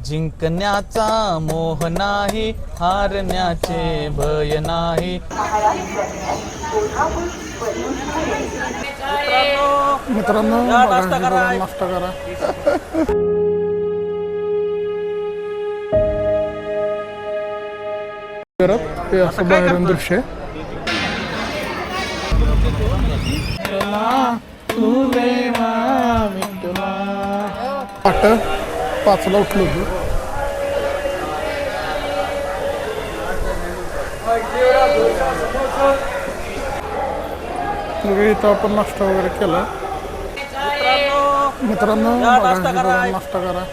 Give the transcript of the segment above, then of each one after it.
जिंकण्याचा मोह नाही, हारण्याचे भय नाही. मित्रांनो नाश्ता करा. ते असं बाहेरून दृश्य आहे. आठ 5ला उठलो होतो. इथं आपण नाश्ता वगैरे केला. मित्रांनो नाश्ता करा.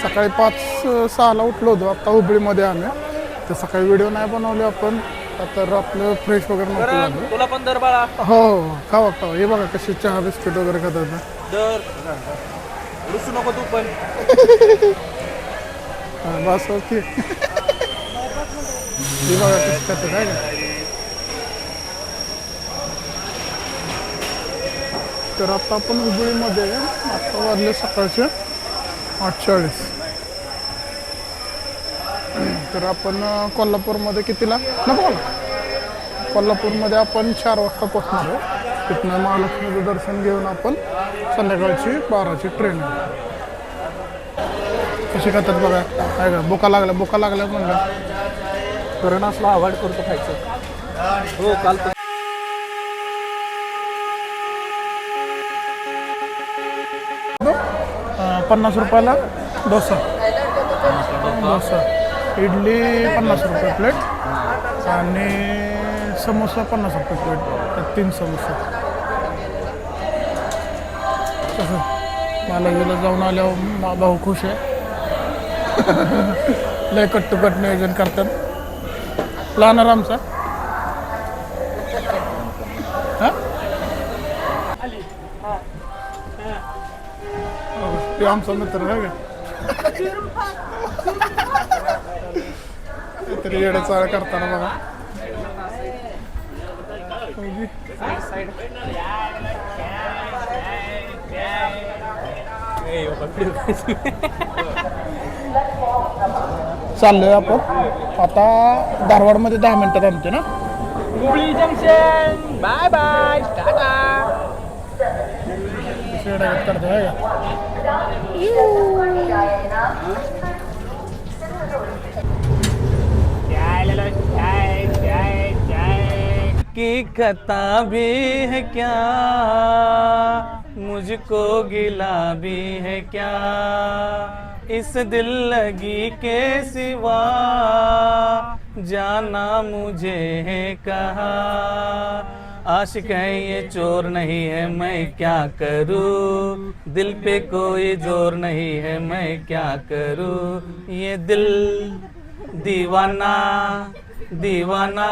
सकाळी 5-6ला उठलो होतो. आता हुबळीमध्ये आम्ही तर सकाळी व्हिडिओ नाही बनवले आपण. तर आपलं फ्रेश वगैरे नव्हतं झालं. तुला पण दर बाळा. हो खावा. हे बघा कशी चहा बिस्किट वगैरे खातात. दर रुसू नको तू पण. बस ओके. हे बघा कसं खातात काय का. तर आता आपण हुबळीमध्ये आता वाजले सकाळचे 8:40. तर आपण कोल्हापूरमध्ये कितीला नको मला कोल्हापूरमध्ये आपण 4 वाजता पोचणार आहे. तिथनं महालक्ष्मीचं दर्शन घेऊन आपण संध्याकाळची 12ची ट्रेन आहे. कशी खातात बघा काय का. बोका लागल्या म्हणलं करण असला अवॉइड करतो खायचं. हो काल 50 रुपयाला डोसा. इडली 50 रुपये प्लेट आणि समोसा 50 रुपये प्लेट. 3 समोसा. कसं मला गेलं जाऊन आल्यावर भाऊ खुश आहे. लय कट्टुकट नियोजन करतात. प्लॅनर आमचा ते आमचा मित्र आहे का. तरी येडे चाळ करताना बघा. चाललोय आपण आता धारवाडमध्ये 10 मिनिटात आमचे ना. Hubballi junction. Bye bye tata. करतो आहे का. की खता भी है क्या, मुझको गिला भी है क्या, इस दिल लगी के सिवा जाना मुझे है कहा. आशिक है ये चोर नहीं है मैं क्या करूं, दिल पे कोई जोर नहीं है मैं क्या करूं. ये दिल दीवाना दीवाना,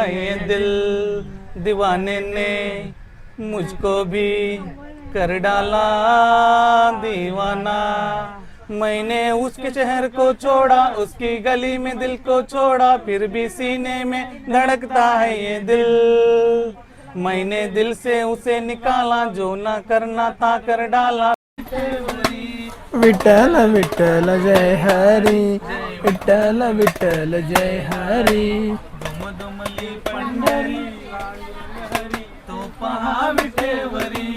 ये दिल दीवाने ने मुझको भी कर डाला दीवाना. मैंने उसके शहर को छोड़ा, उसकी गली में दिल को छोड़ा, फिर भी सीने में धड़कता है ये दिल. मैंने दिल से उसे निकाला, जो ना करना था कर डाला. विठ्ठल विठ्ठल जय हरी, विठ्ठल विठ्ठल जय हरी. दुमदुमली पंढरी हरी तो पहा विठेवरी,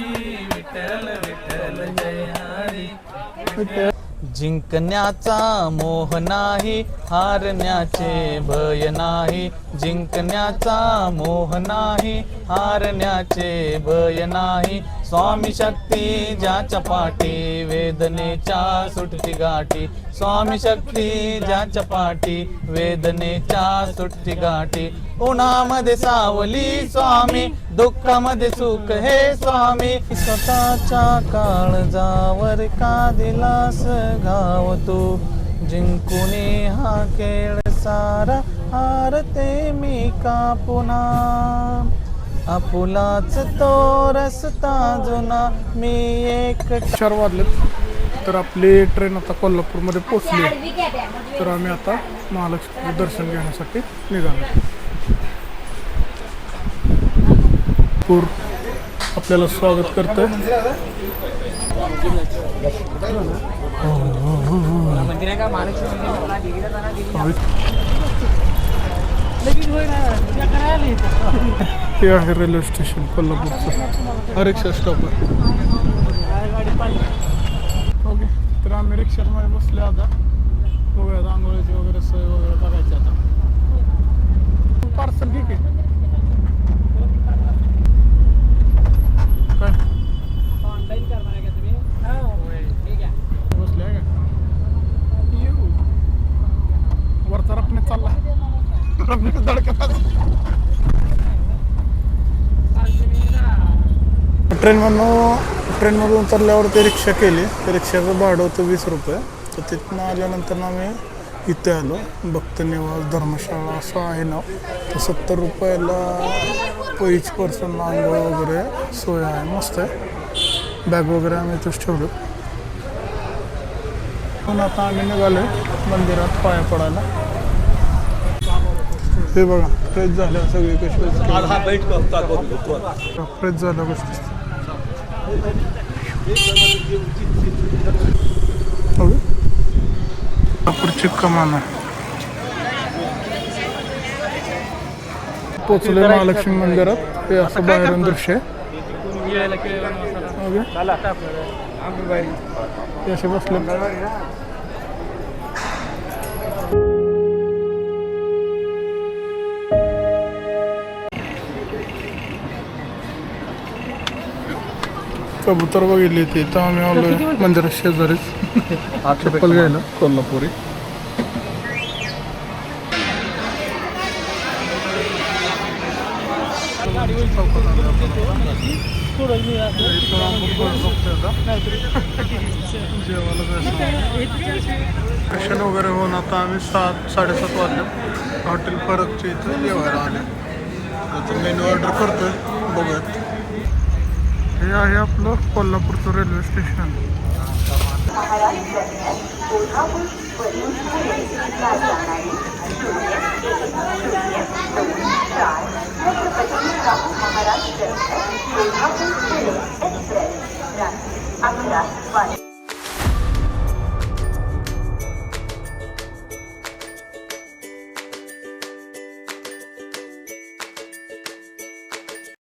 विठ्ठल विठ्ठल जय हरी. जिंकण्याचा मोह नाही, हारण्याचे भय नाही. जिंकण्याचा मोह नाही, हारण्याचे भय नाही. स्वामी शक्ती ज्याच्या पाठी, वेदनेच्या सुटती गाठी. स्वामी शक्ती ज्याच्या पाठी, वेदनेच्या सुटती गाठी. उन्हामध्ये सावली स्वामी, दुःखामध्ये सुख हे स्वामी. स्वतःच्या काळजावर का दिलास घाव तू, जिंकुनी हा खेळ सारा हारते मी का पुन्हा. आपुलाच तो रस्ता जुना, मी एक 4 वाजलेत. तर आपली ट्रेन आता कोल्हापूरमध्ये पोहोचली. तर आम्ही आता महालक्ष्मीचं दर्शन घेण्यासाठी निघालो. आपल्याला स्वागत करतोय. हे आहे रेल्वे स्टेशन कोल्हापूरचं रिक्षा स्टॉप आहे. ओके, तर आम्ही रिक्षामध्ये बसले आता. बघूया आंघोळीची वगैरे सोय वगैरे बघायची आता. पार्सल ठीक आहे काय बसले आहे का येऊ वरचा रपणे चालला धडकत ट्रेनमधून उतरल्यावर ते रिक्षा केली. त्या रिक्षाचं भाडं होतं 20 रुपये. तर तिथनं आल्यानंतर आम्ही इथे आलो. भक्त निवास धर्मशाळा असं आहे नाव. तर 70 रुपयाला ईच पर्सन आंघोळ वगैरे सोय आहे. मस्त आहे. बॅग वगैरे आम्ही इथंच ठेवलो. पण आता आम्ही निघालो मंदिरात पाया पडायला. हे बघा फ्रेश झाल्या सगळी कशी फ्रेश झाल्या गोष्टी. नागपूरची कमान आहे. पोचले महालक्ष्मी मंदिरात. हे असं बाहेरून दृश्य आहे. ते असे बसले. कबूतर बघितली ती तर आम्ही आलो मंदिरात शेजारीच चप्पल घ्यायला कोल्हापुरी. दर्शन वगैरे होऊन आता आम्ही 7-7:30 वाजले हॉटेल फरकच्या इथं जेवायला आले. त्याचं मेन्यू ऑर्डर करतोय. बघूयात. हे आहे आपलं कोल्हापूरचं रेल्वे स्टेशन. महाराष्ट्र